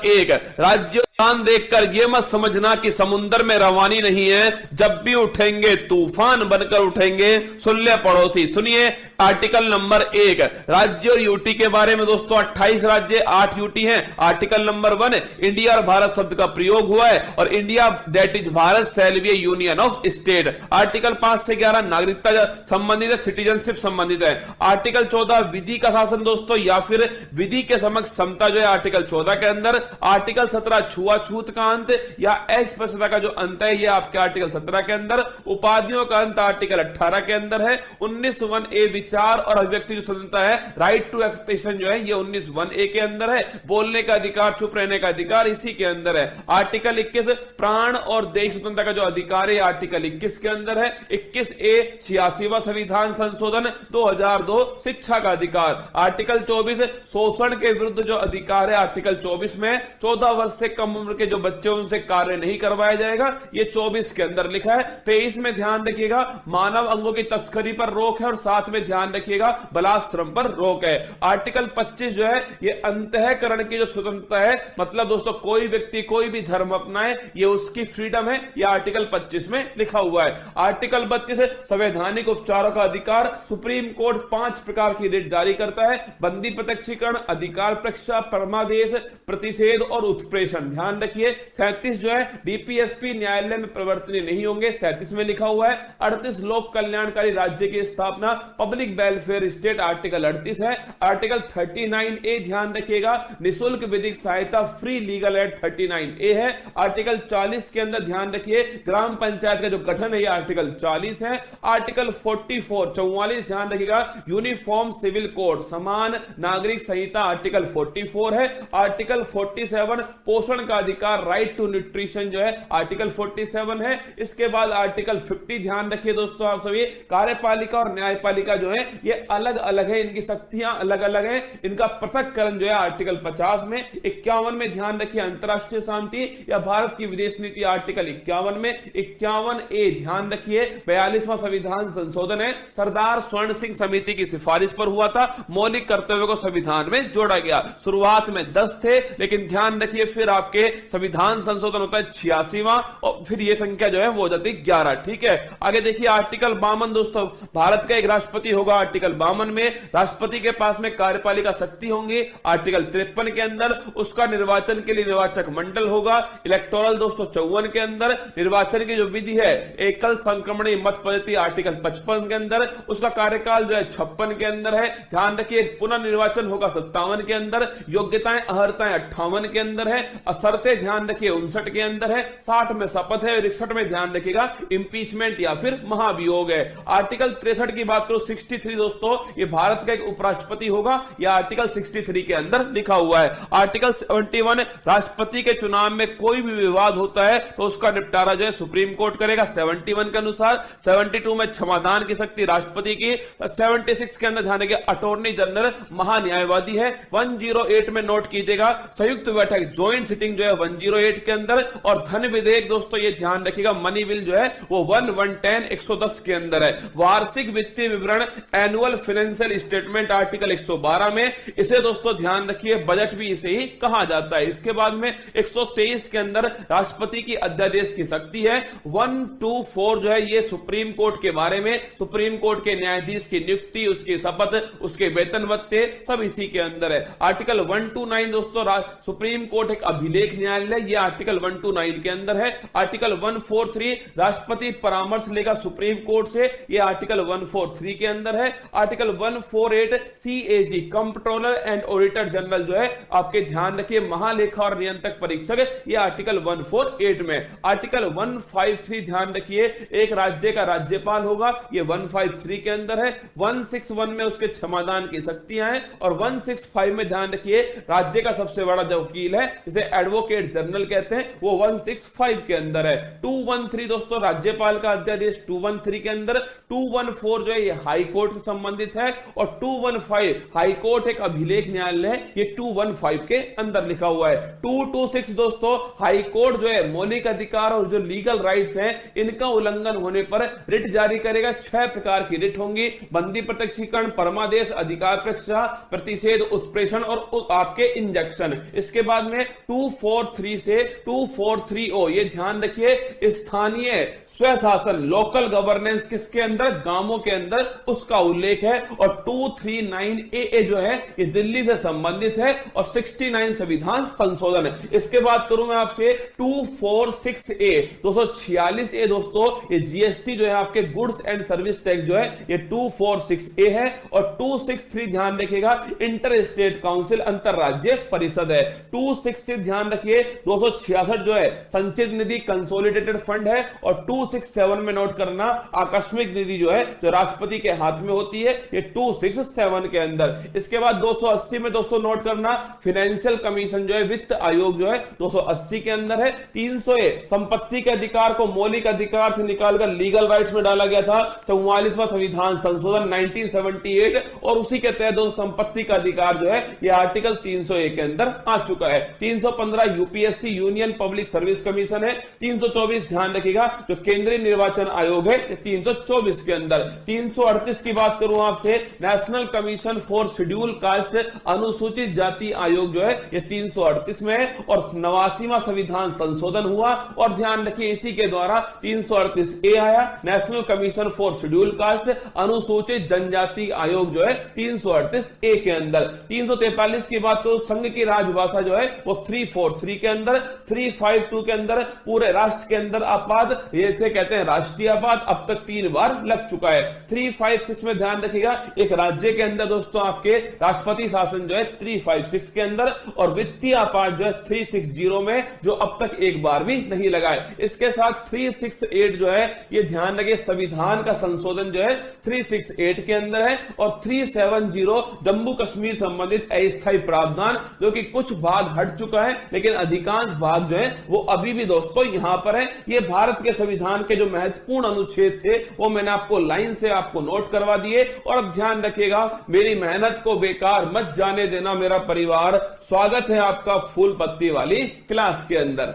1, राज्यों ध्यान देखकर ये मत समझना कि समुद्र में रवानी नहीं है, जब भी उठेंगे तूफान बनकर उठेंगे। सुन ले पड़ोसी, सुनिए आर्टिकल नंबर 1, राज्य और यूटी के बारे में दोस्तों 28 राज्य 8 यूटी हैं। आर्टिकल नंबर 1, इंडिया और भारत शब्द का प्रयोग हुआ है और India that is Bharat shall be A union of state. Article 5 से 11 नागरिकता संबंधित है, सिटीजनशिप संबंधित है। आर्टिकल 14 विधि का शासन दोस्तों या फिर विधि के समक्ष समता जो है आर्टिकल 14 के अंदर। आर्टिकल 17 छुआछूत का अंत या अस्पृश्यता का जो अंत है ये आपके आर्टिकल 17 के अंदर। उपाधियों का अंत आर्टिकल 18 के अंदर है। 19(1)(a) विचार और अभिव्यक्ति जो स्वतंत्रता है, राइट टू एक्सप्रेशन जो है ये 19(1)(a) के अंदर है। बोलने का अधिकार, चुप रहने का अधिकार इसी के अंदर है। आर्टिकल 21 प्राण और देश स्वतंत्रता का जो अधिकार है आर्टिकल 21 के अंदर है। 21(a) 86वां संविधान संशोधन 2002 शिक्षा का अधिकार। आर्टिकल 24 शोषण के विरुद्ध जो अधिकार है आर्टिकल 24 में 14 वर्ष से कम उम्र के जो बच्चे उनसे कार्य नहीं करवाया जाएगा, ये 24 के अंदर लिखा है। 23 में ध्यान रखिएगा मानव अंगों की तस्करी पर रोक है और साथ में ध्यान रखिएगा बलात्श्रम पर रोक है। आर्टिकल 25 जो है ये अंतःकरण की जो स्वतंत्रता है, मतलब दोस्तों कोई व्यक्ति कोई भी धर्म अपनाए ये उसकी फ्रीडम है, ये आर्टिकल 25 में लिखा हुआ है। आर्टिकल 32 संवैधानिक उपचारों का अधिकार। सुप्रीम कोर्ट 5 प्रकार की रिट जारी करता है, बंदी प्रत्यक्षीकरण, अधिकार परीक्षा, परमादेश, प्रतिषेध और उत्प्रेषण। ध्यान रखिए 37 जो है डीपीएसपी न्यायालय में प्रवर्तनीय नहीं होंगे, 37 में लिखा हुआ है। 38 लोक कल्याणकारी राज्य की स्थापना, पब्लिक वेलफेयर स्टेट आर्टिकल 38 है। आर्टिकल 39(a) ध्यान रखिएगा निःशुल्क विधिक सहायता, फ्री लीगल एड 39(a) है। आर्टिकल 40 के अंदर ध्यान रखिए ग्राम पंचायत का जो गठन है ये आर्टिकल 40 है। आर्टिकल 44 ध्यान रखिएगा यूनिफॉर्म सिविल कोड, समान नागरिक संहिता आर्टिकल 44 है। आर्टिकल 47 पोषण का अधिकार, राइट टू न्यूट्रिशन जो है आर्टिकल 47 है। इसके बाद आर्टिकल 50 ध्यान रखिए दोस्तों आप सभी, कार्यपालिका और न्यायपालिका जो है ये अलग अलग है, इनकी शक्तियां अलग अलग है, इनका पृथककरण जो है आर्टिकल 50 में। 51 में ध्यान रखिए अंतरराष्ट्रीय शांति या भारत की विदेश नीति आर्टिकल 51 में। 51(a) ध्यान रखिए 42वां संविधान संशोधन है, सरदार स्वर्ण सिंह समिति की सिफारिश पर हुआ था, मौलिक कर्तव्यों को संविधान में जोड़ा गया। शुरुआत में 10 थे लेकिन ध्यान रखिए फिर आपके संविधान संशोधन होता है 86वां और फिर ये संख्या जो है वो हो जाती है 11। ठीक है, आगे देखिए आर्टिकल 52 दोस्तों, भारत का एक राष्ट्रपति होगा आर्टिकल 52 में, राष्ट्रपति के पास में कार्यपालिका शक्ति होंगी आर्टिकल 53 के अंदर, उसका निर्वाचन के लिए निर्वाचक मंडल होगा। इलेक्टोरल दोस्तों 54 के अंदर, निर्वाचन की जो विधि है एकल संक्रमणीय मत पद्धति आर्टिकल 55 के अंदर, उसका कार्यकाल जो है 56 के अंदर है। ध्यान रखिए पुनर्निर्वाचन होगा 57 के अंदर, योग्यताएं अहर्ताएं 58 के अंदर है, असरते ध्यान रखिए 59 के अंदर है, 60 में शपथ है, 61 में ध्यान रखिएगा इंपीचमेंट या फिर महाभियोग है। आर्टिकल 63 की बात करो 63 दोस्तों, ये भारत का एक उपराष्ट्रपति होगा, यह आर्टिकल 63 के अंदर लिखा हुआ है। आर्टिकल 71 राष्ट्रपति के चुनाव में कोई भी विवाद होता है तो उसका निपटारा जो है सुप्रीम कोर्ट करेगा 71 के अनुसार। 72 में क्षमादान की शक्ति राष्ट्रपति की। 76 के अंदर ध्यान रखिए अटॉर्नी जनरल महान्यायवादी है। 108 में नोट कीजिएगा संयुक्त बैठक ज्वाइंट सिटिंग जो है 108 के अंदर। और धन विधेयक दोस्तों ये ध्यान रखिएगा मनी बिल जो है वो 110 के अंदर है। वार्षिक वित्तीय विवरण एनुअल फाइनेंशियल स्टेटमेंट आर्टिकल 112 में, इसे दोस्तों ध्यान रखिए बजट भी इसे ही कहा जाता है। इसके बाद में 123 के अंदर राष्ट्रपति की अध्यादेश की शक्ति है। 124 जो है ये सुप्रीम कोर्ट के बारे में, सुप्रीम कोर्ट के न्यायाधीश की नियुक्ति, उसकी शपथ, उसके वेतन भत्ते सब इसी के अंदर है। आर्टिकल 129 दोस्तों सुप्रीम कोर्ट एक अभिलेख न्यायालय, ये आर्टिकल 129 के अंदर है। आर्टिकल 143 राष्ट्रपति परामर्श लेगा सुप्रीम कोर्ट से, ये आर्टिकल 143 के अंदर है। Article 148 CAG controller and auditor general जो है आपके ध्यान रखिए महालेखा और नियंत्रक परीक्षक, ये आर्टिकल 148 में। आर्टिकल 153 ध्यान रखिए एक राज्य का राज्यपाल होगा, ये 153 के अंदर है। 161 में उसके क्षमादान की शक्तियां हैं और 165 में ध्यान रखिए राज्य का सबसे बड़ा जो वकील है जिसे एडवोकेट जनरल कहते हैं वो 165 के अंदर है। 213 दोस्तों राज्यपाल का अध्यादेश 213 के अंदर। 214 जो है ये हाई कोर्ट कोर्ट से संबंधित है, और 215 हाई कोर्ट एक अभिलेख न्यायालय है, ये 215 के अंदर लिखा हुआ है। 226 दोस्तों हाई कोर्ट जो है मौलिक अधिकार और जो लीगल राइट्स हैं इनका उल्लंघन होने पर रिट जारी करेगा। 6 प्रकार की रिट होंगी: बंदी प्रत्यक्षीकरण, परमादेश, अधिकार प्रत्याशा, प्रतिषेध, उत्प्रेषण और आपके इंजेक्शन। इसके बाद में 243 से 243O, ये ध्यान रखिए, स्थानीय स्वशासन, लोकल गवर्नेंस किसके अंदर, गांवों के अंदर, उसका उल्लेख है। और 239AA जो है ये दिल्ली से संबंधित है, और 69 संविधान संशोधन है। इसके बाद करूं मैं आपसे 246A, 246A दोस्तों ये जीएसटी जो है आपके गुड्स एंड सर्विस टैक्स जो है ये 246A है। और 263 ध्यान रखिएगा, इंटर स्टेट काउंसिल, अंतरराज्य परिषद है। 266 ध्यान रखिए, 266 जो है संचित निधि, कंसोलिडेटेड फंड है। और 267 में नोट करना, आकस्मिक निधि जो है जो राष्ट्रपति के हाथ में होती है, ये 267 के अंदर। इसके बाद 280 में दोस्तों नोट करना, फाइनेंशियल कमीशन जो है, वित्त आयोग जो है 280 के अंदर है। 300 संपत्ति के अधिकार को मौलिक अधिकार से निकालकर लीगल राइट्स में डाला गया था। 44वां संविधान संशोधन 1978, और उसी के तहत संपत्ति का अधिकार जो है ये आर्टिकल 301 के अंदर आ चुका है। 315 UPSC union public service commission है। 324 ध्यान रखिएगा जो केंद्रीय निर्वाचन आयोग है 324 के अंदर। 338 की बात करूं आपसे, national commission for schedule caste, अनुसूचित जाति आयोग जो है ये 338 में है। और 89वां संविधान संशोधन हुआ, और ध्यान रखिए इसी के द्वारा 338A आया, national commission for schedule caste, अनुसूचित जनजाति आयोग जो है 338A के अंदर। 343 की बात तो संघ की राजभाषा जो है वो 343 के अंदर। 352 के अंदर पूरे राष्ट्र के अंदर आपात, इसे कहते हैं राष्ट्रीय आपात, अब तक 3 बार लग चुका है। 356 में ध्यान रखिएगा, एक राज्य के अंदर दोस्तों आपके राष्ट्रपति शासन जो है 356 के अंदर। और वित्तीय आपात जो है 360 में, जो अब तक एक बार भी नहीं लगा है। इसके साथ 368 जो है ये ध्यान रखिए, संविधान का संशोधन जो है 368 के अंदर है। और 370 जम्मू कश्मीर संबंधित अस्थायी प्रावधान, जो कि कुछ भाग हट चुका है लेकिन अधिकांश भाग जो है वो अभी भी दोस्तों यहां पर है। ये भारत के संविधान के जो महत्वपूर्ण अनुच्छेद थे वो मैंने आपको लाइन से आपको नोट करवा दिए। और अब ध्यान रखिएगा, मेरी मेहनत को बेकार मत जाने देना मेरा परिवार। स्वागत है आपका फूल पत्ती वाली क्लास के अंदर।